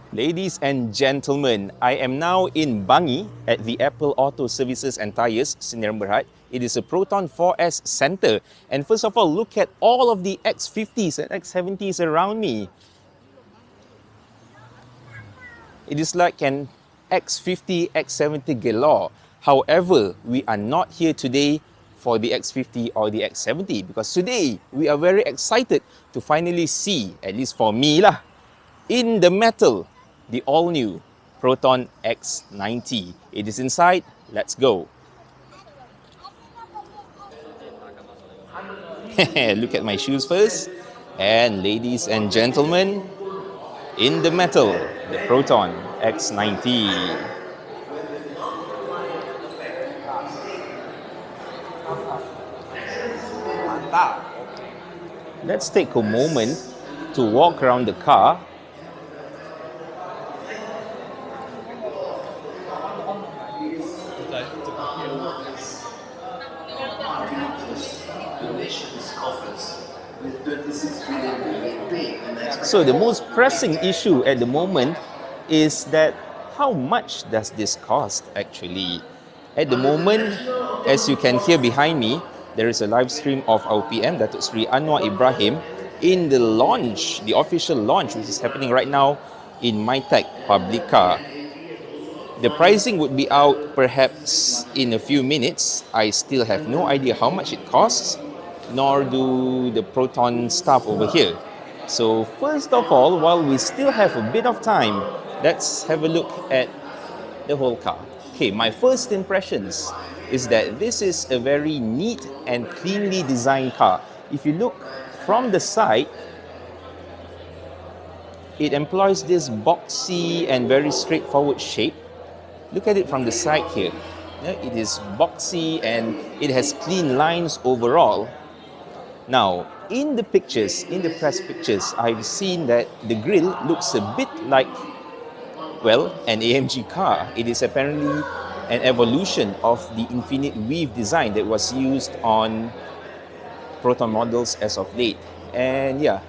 Ladies and gentlemen, I am now in Bangi at the Apple Auto Services and Tyres, Sdn Bhd. It is a Proton 4S Center. And first of all, look at all of the X50s and X70s around me. It is like an X50, X70 galore. However, we are not here today for the X50 or the X70 because today we are very excited to finally see, at least for me lah, in the metal, the all-new Proton X90. It is inside. Let's go. Look at my shoes first. And ladies and gentlemen, in the metal, the Proton X90. Let's take a moment to walk around the car. So the most pressing issue at the moment is that how much does this cost actually? At the moment, as you can hear behind me, there is a live stream of our PM, Datuk Sri Anwar Ibrahim, in the launch, the official launch, which is happening right now in MyTech Public Car. The pricing would be out perhaps in a few minutes. I still have no idea how much it costs, nor do the Proton staff over here. So first of all, while we still have a bit of time, let's have a look at the whole car. Okay, my first impressions is that this is a very neat and cleanly designed car. If you look from the side, it employs this boxy and very straightforward shape. Look at it from the side here. It is boxy and it has clean lines overall. Now, in the pictures, in the press pictures, I've seen that the grille looks a bit like, well, an AMG car. It is apparently an evolution of the infinite weave design that was used on Proton models as of late. And yeah,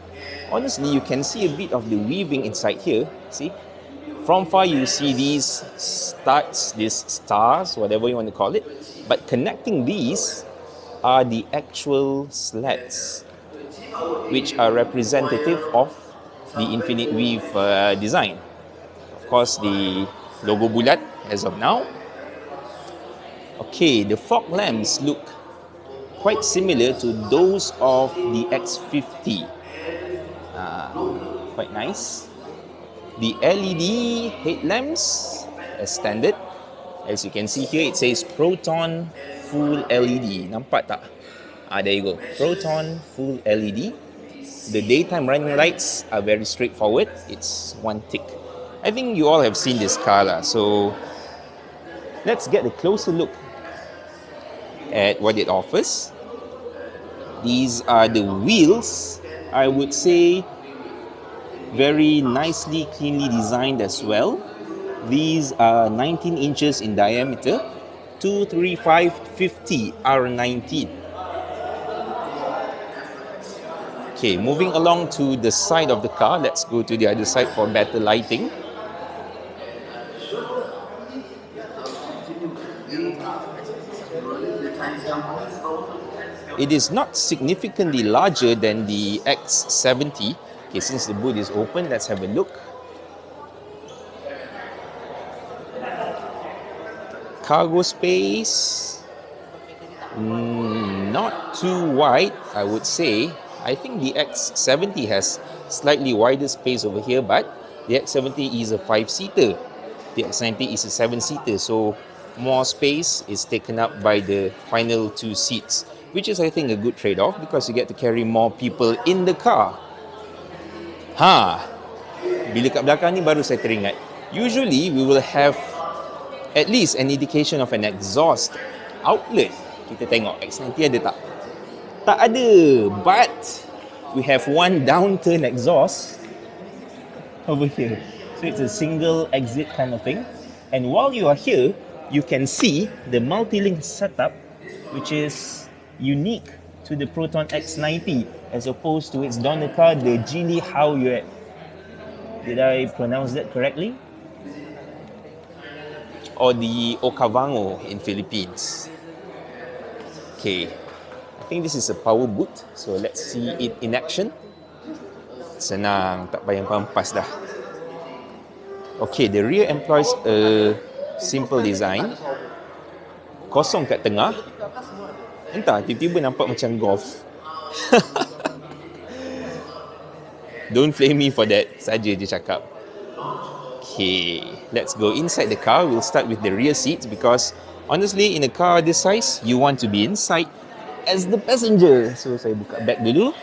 honestly, you can see a bit of the weaving inside here. See? From far, you see these studs, these stars, whatever you want to call it. But connecting these are the actual slats, which are representative of the infinite weave design. Of course, the logo bulat as of now. Okay, the fog lamps look quite similar to those of the X50. Quite nice. The LED headlamps as standard. As you can see here, it says Proton Full LED. Nampak tak? There you go. Proton Full LED. The daytime running lights are very straightforward. It's one tick. I think you all have seen this car lah. So let's get a closer look at what it offers. These are the wheels. I would say very nicely, cleanly designed as well. These are 19 inches in diameter, 235/50 R19. Okay, moving along to the side of the car. Let's go to the other side for better lighting. It is not significantly larger than the X70. Okay, since the boot is open, let's have a look. Cargo space, not too wide, I would say. I think the X70 has slightly wider space over here, but the X70 is a 5-seater. The X90 is a 7-seater, so more space is taken up by the final 2 seats, which is, I think, a good trade-off because you get to carry more people in the car. Bila kat belakang ni baru saya teringat. Usually, we will have at least an indication of an exhaust outlet. Kita tengok X90 ada tak? Tak ada. But we have one downturn exhaust over here. So it's a single exit kind of thing. And while you are here, you can see the multi-link setup, which is unique to the Proton X90 as opposed to its donor car, the Geely Haoyue. Did I pronounce that correctly? Or the Okavango in Philippines. Okay, I think this is a power boot. So let's see it in action. Senang, tak payah pampas dah. Okay, the rear employs a simple design. Kosong kat tengah. Entah, tiba-tiba nampak macam golf. Don't flame me for that. Saja je cakap. Okay, let's go inside the car. We'll start with the rear seats because honestly, in a car this size, you want to be inside as the passenger. So, saya buka bag dulu.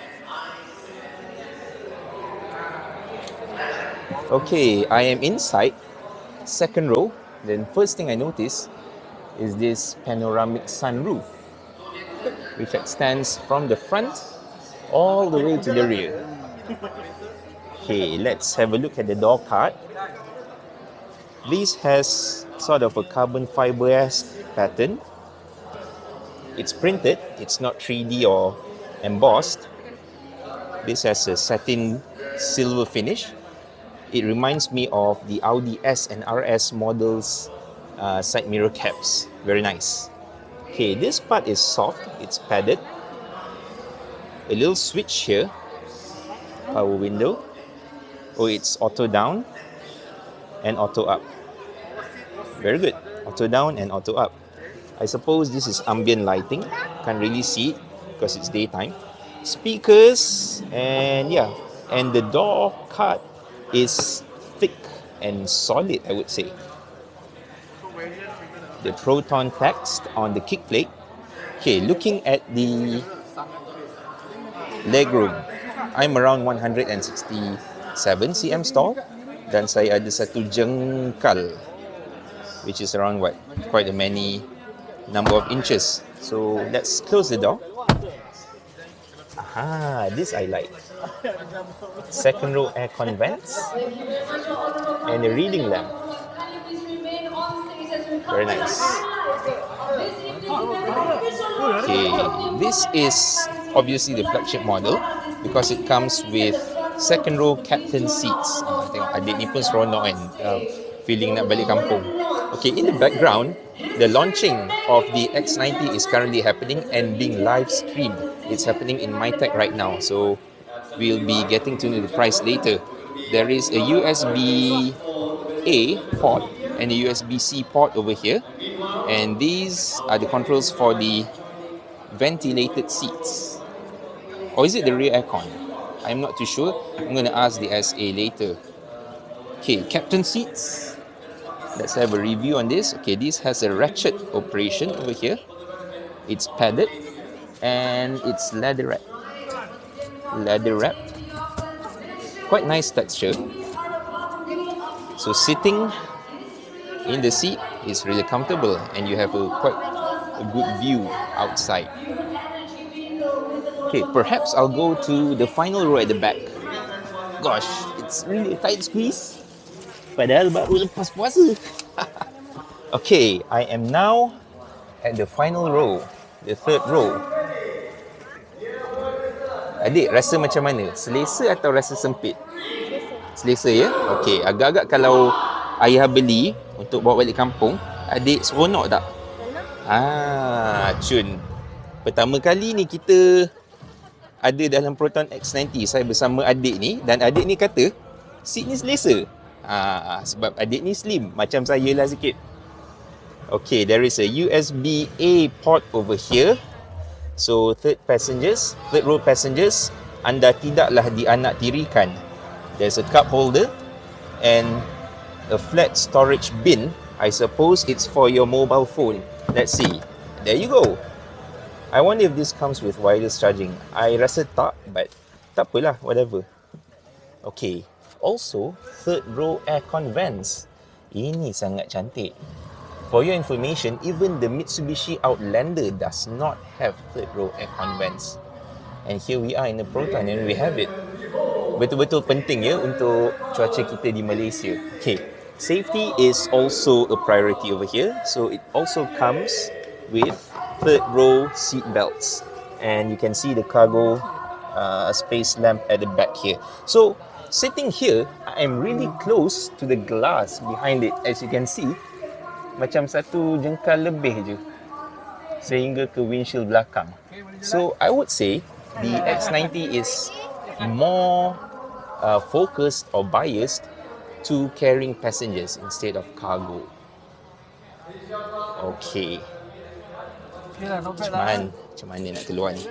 Okay, I am inside, second row. Then first thing I notice is this panoramic sunroof, which extends from the front all the way to the rear. Okay, let's have a look at the door card. This has sort of a carbon fiber-esque pattern. It's printed, it's not 3D or embossed. This has a satin silver finish. It reminds me of the Audi S and RS models side mirror caps. Very nice. Okay, this part is soft, it's padded. A little switch here. Power window. Oh, it's auto down and auto up. Very good. Auto down and auto up. I suppose this is ambient lighting. Can't really see it because it's daytime. Speakers and yeah. And the door card is thick and solid, I would say. The Proton text on the kick plate. Okay, looking at the legroom. I'm around 167 cm tall dan saya ada satu jengkal, which is around what? Quite a many number of inches. So let's close the door. Aha, this I like. Second row aircon vents and a reading lamp. Very nice. Okay, this is obviously the flagship model because it comes with second row captain seats. Tengok adik ni pun seronok kan, feeling nak balik kampung. Okay, in the background, the launching of the X90 is currently happening and being live streamed. It's happening in MyTech right now, so we'll be getting to know the price later. There is a USB-A port and a USB-C port over here, and these are the controls for the ventilated seats. Or is it the rear aircon? I'm not too sure. I'm going to ask the SA later. Okay, captain seats. Let's have a review on this. Okay, this has a ratchet operation over here. It's padded and it's leather wrapped. Leather wrapped. Quite nice texture. So sitting in the seat is really comfortable and you have quite a good view outside. Okay, perhaps I'll go to the final row at the back. Gosh, it's really a tight squeeze. Padahal baru lepas puasa. Okay, I am now at the final row, the third row. Adik, rasa macam mana? Selesa atau rasa sempit? Selesa ya? Okay, agak-agak kalau ayah beli untuk bawa balik kampung, adik seronok tak? Cun. Pertama kali ni kita ada dalam Proton X90, saya bersama adik ni, dan adik ni kata seat ni selesa. Sebab adik ni slim macam saya lah sikit. Okay, there is a USB-A port over here. So third row passengers, anda tidaklah dianaktirikan. There's a cup holder and a flat storage bin. I suppose it's for your mobile phone. Let's see. There you go. I wonder if this comes with wireless charging. I rasa tak, but tak apalah, whatever. Okay. Also, third row aircon vents. Ini sangat cantik. For your information, even the Mitsubishi Outlander does not have third row aircon vents. And here we are in the Proton and we have it. Betul-betul penting ya untuk cuaca kita di Malaysia. Okay. Safety is also a priority over here. So it also comes with third row seat belts, and you can see the cargo space lamp at the back here. So sitting here, I am really close to the glass behind it. As you can see, macam satu jengkal lebih je sehingga ke windshield belakang. So I would say the X90 is more focused or biased to carrying passengers instead of cargo. Okay. Macam mana nak keluar ni?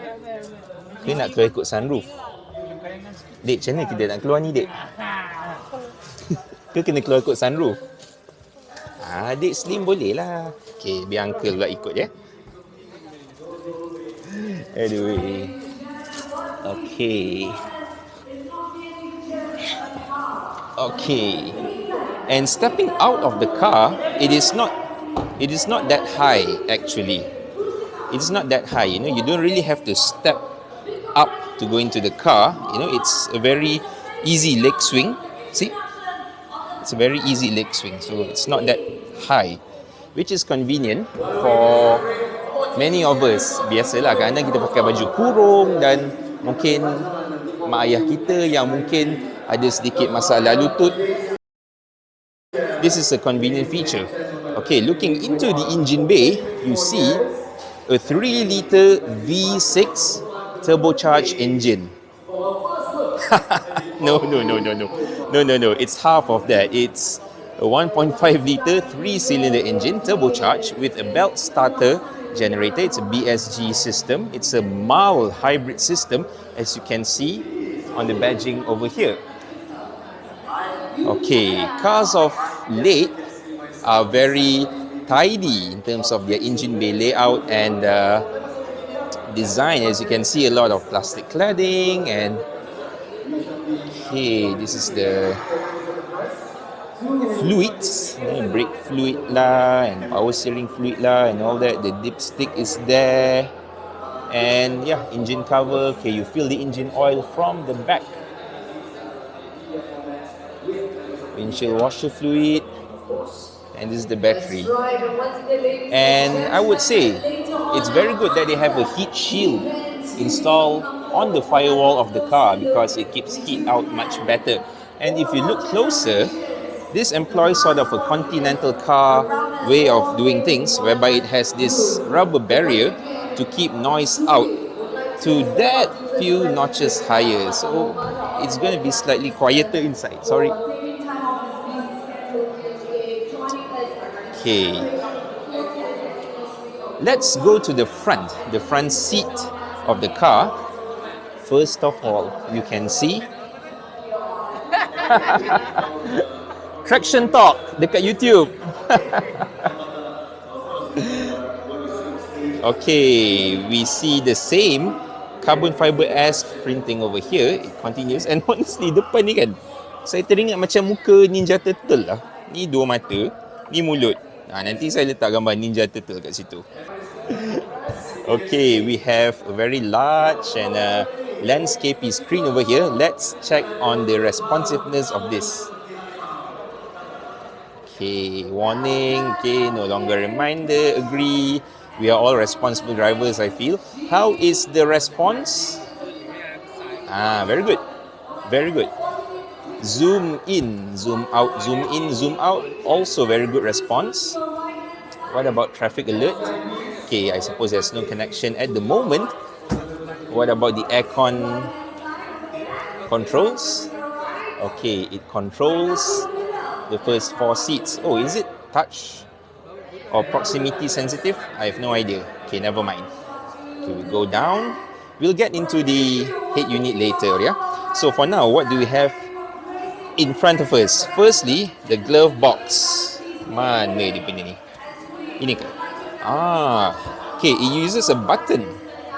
Ke nak keluar ikut sunroof? Dek, macam mana kita nak keluar ni, Dek? Ke kena keluar ikut sunroof? Dek slim boleh lah. Okay, biar uncle pula ikut ya. Aduh. Okay. Okay. And stepping out of the car, it is not that high actually. It's not that high, you know, you don't really have to step up to go into the car. You know, it's a very easy leg swing. See? It's a very easy leg swing. So it's not that high, which is convenient for many of us. Biasalah, kadang kita pakai baju kurung dan mungkin mak ayah kita yang mungkin ada sedikit masalah lutut. This is a convenient feature. Okay, looking into the engine bay, you see a 3-liter V6 turbocharged engine. No. It's half of that. It's a 1.5-liter 3-cylinder engine turbocharged with a belt starter generator. It's a BSG system. It's a mild hybrid system, as you can see on the badging over here. Okay, cars of late are very tidy in terms of their engine bay layout and design. As you can see, a lot of plastic cladding, and okay, this is the fluids, brake fluid lah and power steering fluid lah and all that. The dipstick is there, and yeah, engine cover. Okay, you fill the engine oil from the back. Windshield washer fluid, and this is the battery. And I would say it's very good that they have a heat shield installed on the firewall of the car because it keeps heat out much better. And if you look closer, this employs sort of a continental car way of doing things, whereby it has this rubber barrier to keep noise out to that few notches higher. So it's going to be slightly quieter inside. Sorry. Okay, let's go to the front seat of the car. First of all, you can see Traction Talk dekat YouTube. Okay, we see the same carbon fiber-esque printing over here. It continues, and honestly, depan ni kan, saya teringat macam muka Ninja Turtle lah. Ni dua mata, ni mulut. Nanti saya letak gambar Ninja Turtle kat situ. Okay, we have a very large and landscapey screen over here. Let's check on the responsiveness of this. Okay, warning. Okay, no longer reminder. Agree. We are all responsible drivers, I feel. How is the response? Very good. Very good. Zoom in, zoom out, zoom in, zoom out. Also very good response. What about traffic alert? Okay, I suppose there's no connection at the moment. What about the aircon controls? Okay, it controls the first 4 seats. Oh, is it touch or proximity sensitive? I have no idea. Okay, never mind. Okay, we go down. We'll get into the head unit later, yeah? So for now, what do we have in front of us? Firstly, the glove box. Mana dia punya ni? Ini ke? Okay, it uses a button.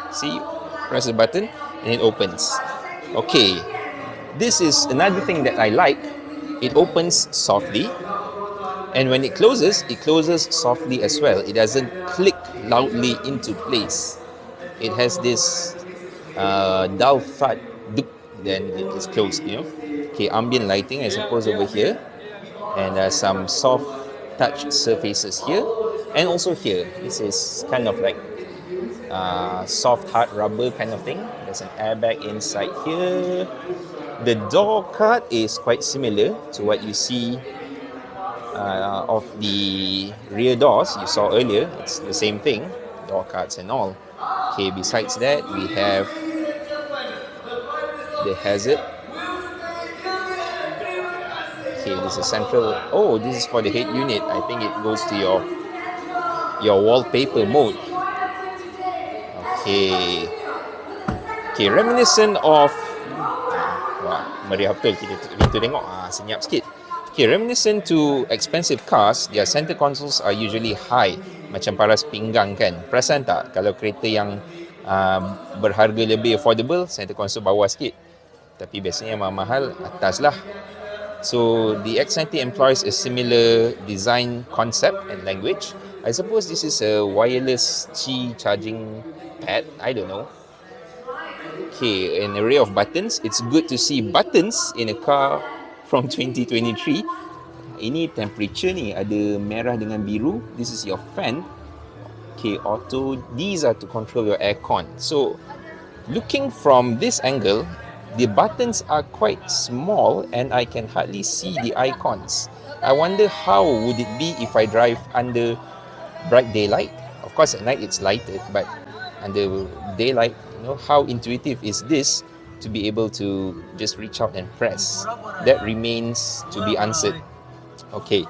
See, press the button and it opens. Okay, this is another thing that I like. It opens softly, and when it closes softly as well. It doesn't click loudly into place. It has this dull thud, then it is closed, you know. Okay, ambient lighting, I suppose, over here, and some soft touch surfaces here, and also here. This is kind of like soft hard rubber kind of thing. There's an airbag inside here. The door card is quite similar to what you see of the rear doors you saw earlier. It's the same thing, door cards and all. Okay, besides that, we have the hazard. Okay, this is central. Oh, this is for the head unit. I think it goes to your wallpaper mode. Okay. Okay, reminiscent of wah, meriah betul kita tengok. Senyap sikit. Okay, reminiscent to expensive cars, their center consoles are usually high. Macam paras pinggang kan. Perasan tak kalau kereta yang berharga lebih affordable, center console bawah sikit. Tapi biasanya yang mahal atas lah. So the X90 employs a similar design concept and language. I suppose this is a wireless Qi charging pad. I don't know. Okay, an array of buttons. It's good to see buttons in a car from 2023. Ini temperature ni, ada merah dengan biru. This is your fan. Okay, auto. These are to control your aircon. So, looking from this angle, the buttons are quite small and I can hardly see the icons. I wonder how would it be if I drive under bright daylight. Of course, at night it's lighted, but under daylight, how intuitive is this to be able to just reach out and press? That remains to be answered. Okay,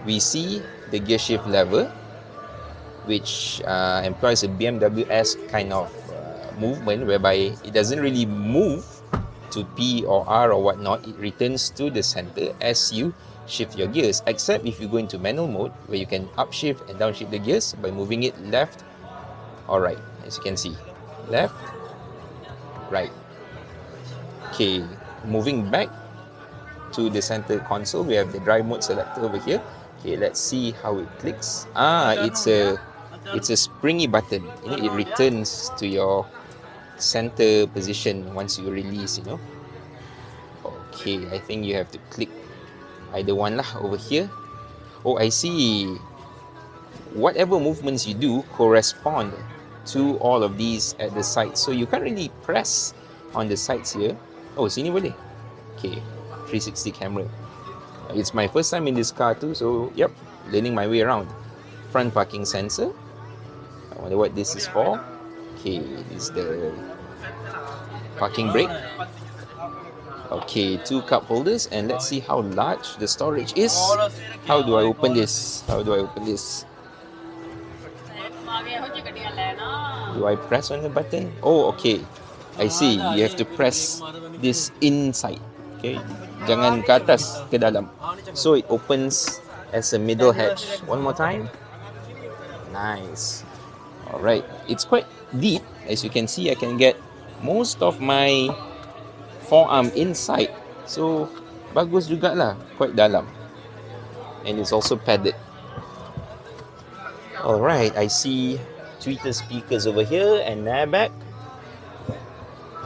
we see the gear shift lever, which employs a BMW S kind of movement, whereby it doesn't really move to P or R or whatnot. It returns to the center as you shift your gears, except if you go into manual mode, where you can upshift and downshift the gears by moving it left or right, as you can see. Left, right. Okay, moving back to the center console, we have the drive mode selector over here. Okay, let's see how it clicks. It's a springy button. It returns to your center position once you release, Okay, I think you have to click either one lah over here. Oh, I see. Whatever movements you do correspond to all of these at the sides. So you can't really press on the sides here. Oh, sini boleh. Okay, 360 camera. It's my first time in this car too, so yep, learning my way around. Front parking sensor. I wonder what this is for. Okay, this is the parking brake. Okay, 2 cup holders, and let's see how large the storage is. How do I open this? Do I press on the button? Oh, okay. I see. You have to press this inside. Okay, jangan ke atas, ke dalam. So it opens as a middle hatch. One more time. Nice. Alright, it's quite deep. As you can see, I can get most of my forearm inside. So bagus jugalah, quite dalam. And it's also padded. Alright, I see tweeter speakers over here and back.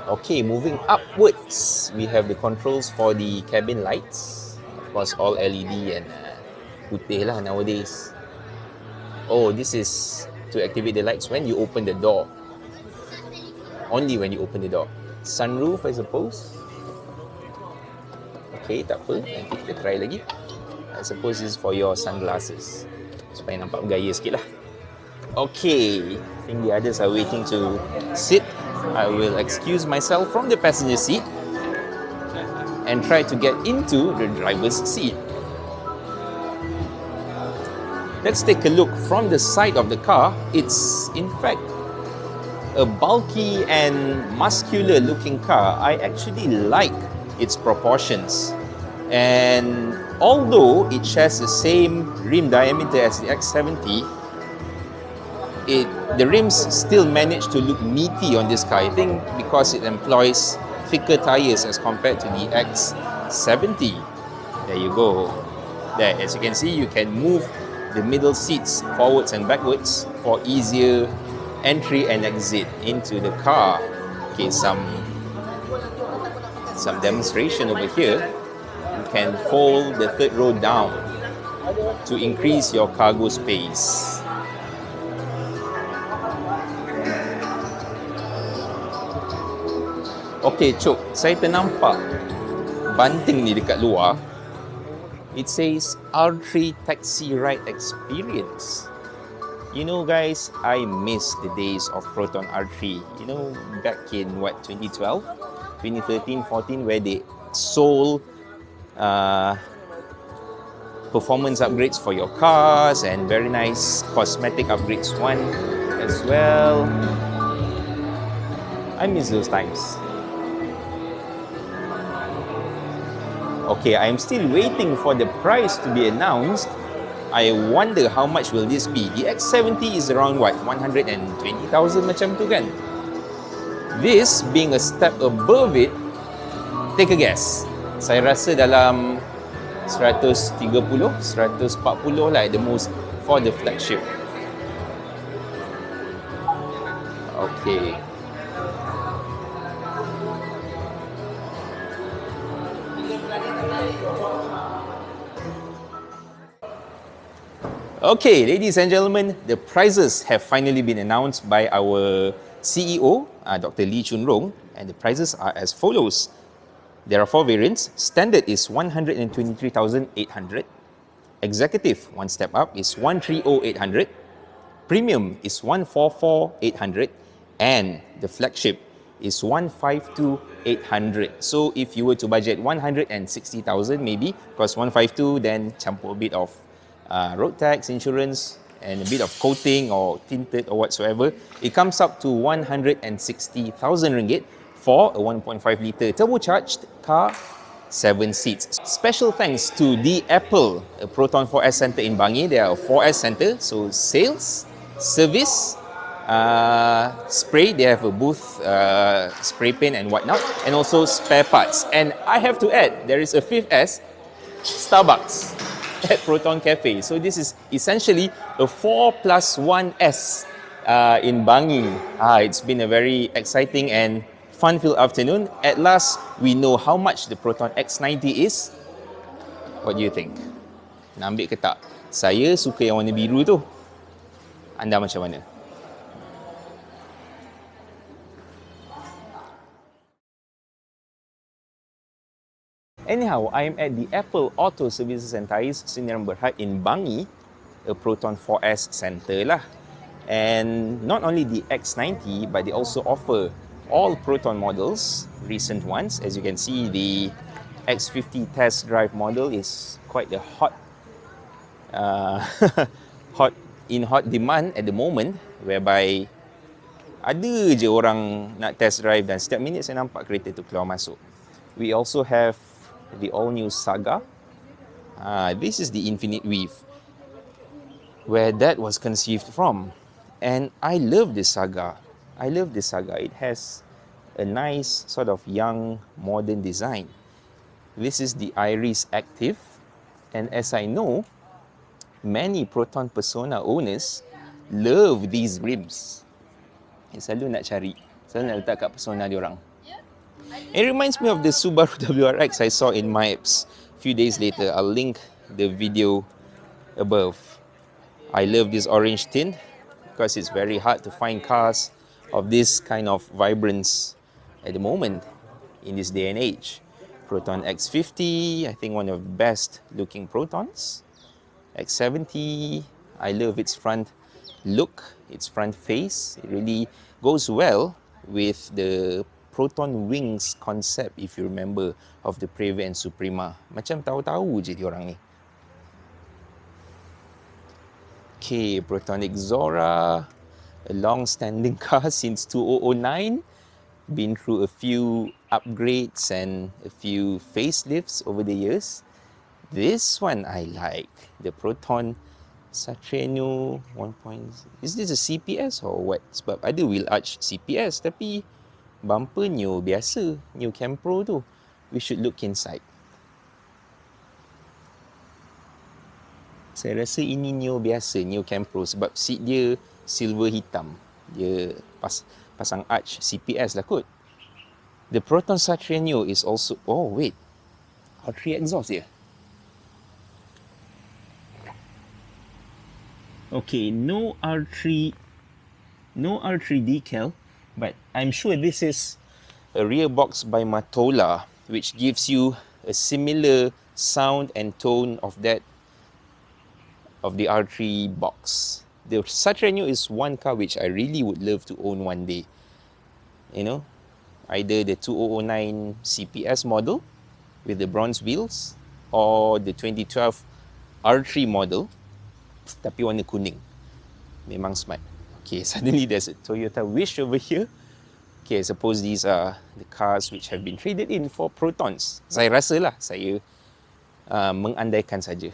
Okay, moving upwards, we have the controls for the cabin lights. Of course, all LED and putih lah nowadays. Oh, this is to activate the lights when you open the door. Only when you open the door. Sunroof, I suppose. Okay, tak apa. Nanti kita try lagi. I suppose this is for your sunglasses. Supaya nampak bergaya sikit lah. Okay, I think the others are waiting to sit. I will excuse myself from the passenger seat and try to get into the driver's seat. Let's take a look from the side of the car. It's in fact a bulky and muscular looking car. I actually like its proportions. And although it shares the same rim diameter as the X70, the rims still manage to look meaty on this car. I think because it employs thicker tires as compared to the X70. There you go. There, as you can see, you can move the middle seats forwards and backwards for easier entry and exit into the car. Okay, some demonstration over here. You can fold the third row down to increase your cargo space. Okay, Cok, saya ternampak banting ni dekat luar. It says R3 Taxi Ride Experience. You know guys, I miss the days of Proton R3. You know, back in what, 2012, 2013, 14, where they sold performance upgrades for your cars and very nice cosmetic upgrades one as well. I miss those times. Okay, I'm still waiting for the price to be announced. I wonder how much will this be. The X70 is around what? 120,000 macam tu kan? This being a step above it, take a guess. Saya rasa dalam 130, 140 lah at the most for the flagship. Okay. Okay, ladies and gentlemen, the prices have finally been announced by our CEO, Dr. Lee Chun Rong, and the prices are as follows. There are 4 variants. Standard is 123,800. Executive, one step up, is 130,800. Premium is 144,800. And the flagship is 152,800. So if you were to budget 160,000 maybe, because 152 then campur a bit of road tax, insurance, and a bit of coating or tinted or whatsoever, it comes up to 160,000 ringgit for a 1.5 litre turbocharged car, 7 seats. Special thanks to the Apple Proton 4S Center in Bangi. They are a 4S center, so sales, service, spray, they have a booth, spray paint and whatnot, and also spare parts. And I have to add, there is a 5th S, Starbucks at Proton Cafe. So this is essentially a 4+1S in Bangi. It's been a very exciting and fun-filled afternoon. At last, we know how much the Proton X90 is. What do you think? Nak ambil ke tak? Saya suka yang warna biru tu. Anda macam mana? Anyhow, I am at the Apple Auto Services and Tyres Sdn Bhd in Bangi, a Proton 4S center lah. And not only the X90, but they also offer all Proton models, recent ones. As you can see, the X50 test drive model is quite a hot hot demand at the moment, whereby ada je orang nak test drive dan setiap minit saya nampak kereta tu keluar masuk. We also have the all-new Saga. This is the Infinite Weave, where that was conceived from. And I love this Saga. It has a nice sort of young modern design. This is the Iris Active, and as I know, many Proton Persona owners love these rims. Selalu nak letak kat Persona diorang. It reminds me of the Subaru WRX I saw in Maps a few days later. I'll link the video above. I love this orange tint because it's very hard to find cars of this kind of vibrance at the moment in this day and age. Proton X50, I think one of the best looking Protons. X70, I love its front look, its front face. It really goes well with the Proton Wings concept, if you remember, of the Preve and Suprema. Macam tahu-tahu je diorang ni. Okay, Proton Xora, a long-standing car since 2009. Been through a few upgrades and a few facelifts over the years. This one I like, the Proton Satreno 1. Is this a CPS or what? Sebab ada wheel arch CPS tapi bumper new biasa, new Cam Pro tu. We should look inside. Saya rasa ini new biasa, new Cam Pro, sebab seat dia silver hitam. Dia pasang arch CPS lah kot. The Proton Satreno is also, oh wait, R3 exhaust dia. Okay, no R3 decal, but I'm sure this is a rear box by Mottola, which gives you a similar sound and tone of that of the R3 box. The Satrenio is one car which I really would love to own one day. You know, either the 2009 CPS model with the bronze wheels or the 2012 R3 model tapi warna kuning. Memang smart. Okay, suddenly there's a Toyota Wish over here. Okay, I suppose these are the cars which have been traded in for Protons. Saya rasa lah, saya mengandaikan saja.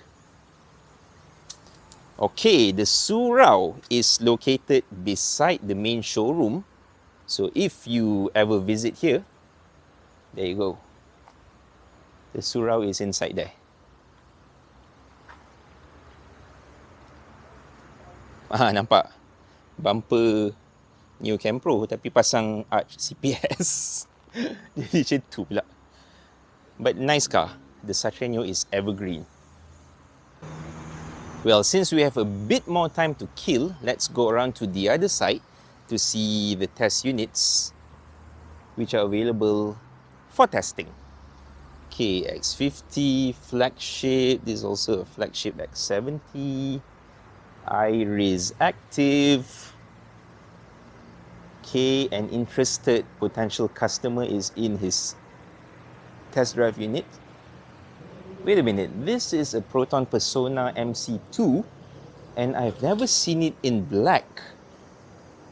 Okay, the surau is located beside the main showroom. So if you ever visit here, there you go. The surau is inside there. Nampak? Bumper New Campro tapi pasang arch CPS. Jadi macam tu pula. But nice car. The Satrenio is evergreen. Well, since we have a bit more time to kill, let's go around to the other side to see the test units which are available for testing. Okay, X50 flagship. This is also a flagship X70. Iris Active. Okay, an interested potential customer is in his test drive unit. Wait a minute, this is a Proton Persona MC2 and I've never seen it in black.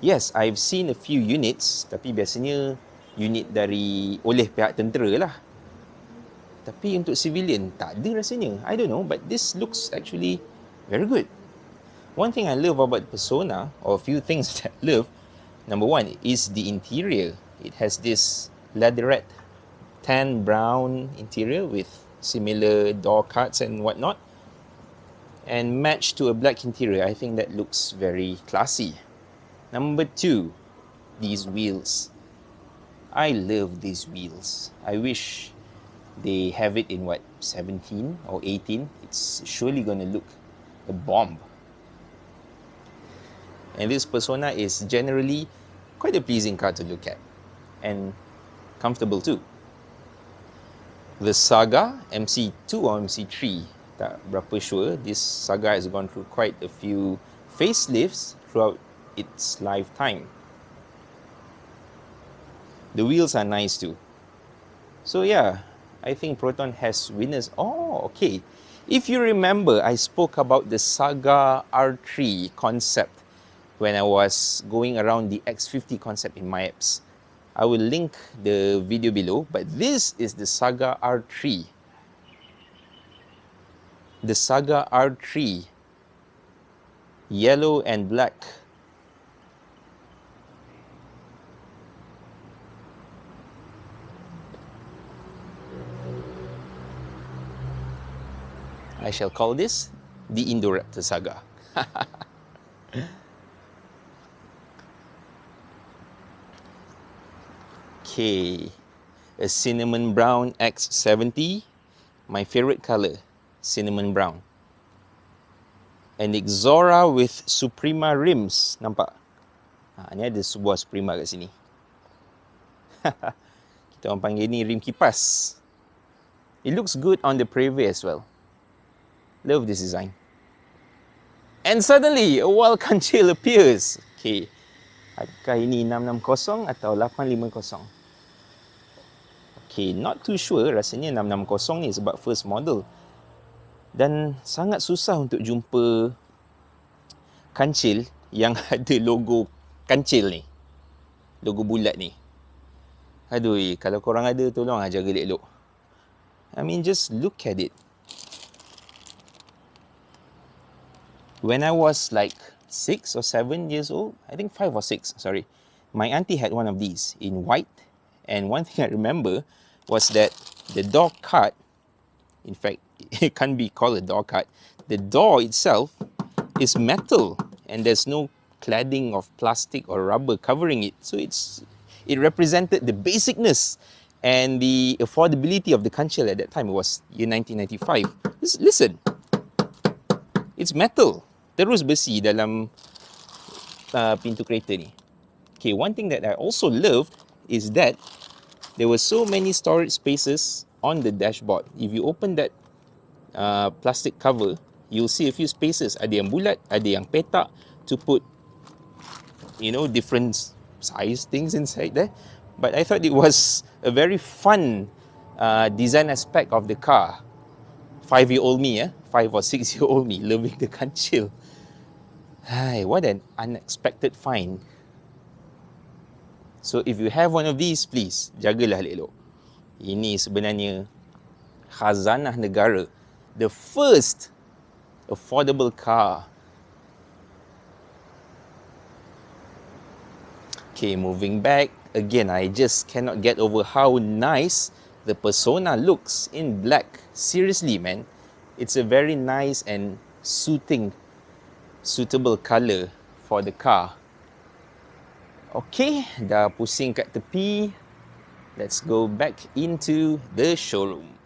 Yes, I've seen a few units, tapi biasanya unit dari oleh pihak tentera lah. Tapi untuk civilian, tak ada rasanya. I don't know, but this looks actually very good. One thing I love about Persona, or a few things that I love, number one is the interior. It has this leatherette tan brown interior with similar door cuts and whatnot, and matched to a black interior. I think that looks very classy. Number two, these wheels. I love these wheels. I wish they have it in what, 17 or 18. It's surely gonna look a bomb. And this Persona is generally quite a pleasing car to look at and comfortable too. The Saga MC2 or MC3, tak berapa sure. This Saga has gone through quite a few facelifts throughout its lifetime. The wheels are nice too. So yeah, I think Proton has winners. Oh, okay. If you remember, I spoke about the Saga R3 concept when I was going around the X50 concept in my apps. I will link the video below, but this is the Saga R3. The Saga R3, yellow and black. I shall call this the Indoraptor Saga. Okay, a cinnamon brown X70, my favorite color, cinnamon brown. An Exora with Suprema rims, nampak? Ni ada sebuah Suprema kat sini. Kita orang panggil ni rim kipas. It looks good on the Preve as well. Love this design. And suddenly, a wild kancil appears. Okay, adakah ini 660 atau 850? Okay, not too sure. Rasanya 660 ni sebab first model. Dan sangat susah untuk jumpa kancil yang ada logo kancil ni. Logo bulat ni. Aduh, kalau korang ada, tolong jaga elok-elok. I mean, just look at it. When I was like 6 or 7 years old, I think 5 or 6, sorry, my auntie had one of these in white. And one thing I remember was that the door cut, in fact, it can't be called a door cut. The door itself is metal and there's no cladding of plastic or rubber covering it. So it represented the basicness and the affordability of the kancil at that time. It was year 1995. Listen, it's metal. Terus besi dalam pintu kereta ni. Okay, one thing that I also loved is that There were so many storage spaces on the dashboard. If you open that plastic cover, you'll see a few spaces. Ada yang bulat, ada yang petak to put, you know, different size things inside there. But I thought it was a very fun design aspect of the car. 5-year-old me, 5 or 6-year-old me, loving the kancil. Hai, what an unexpected find. So if you have one of these, please jagalah elok-elok. Ini sebenarnya khazanah negara. The first affordable car. Okay, moving back. Again, I just cannot get over how nice the Persona looks in black. Seriously, man. It's a very nice and suitable colour for the car. Okay, dah pusing kat tepi. Let's go back into the showroom.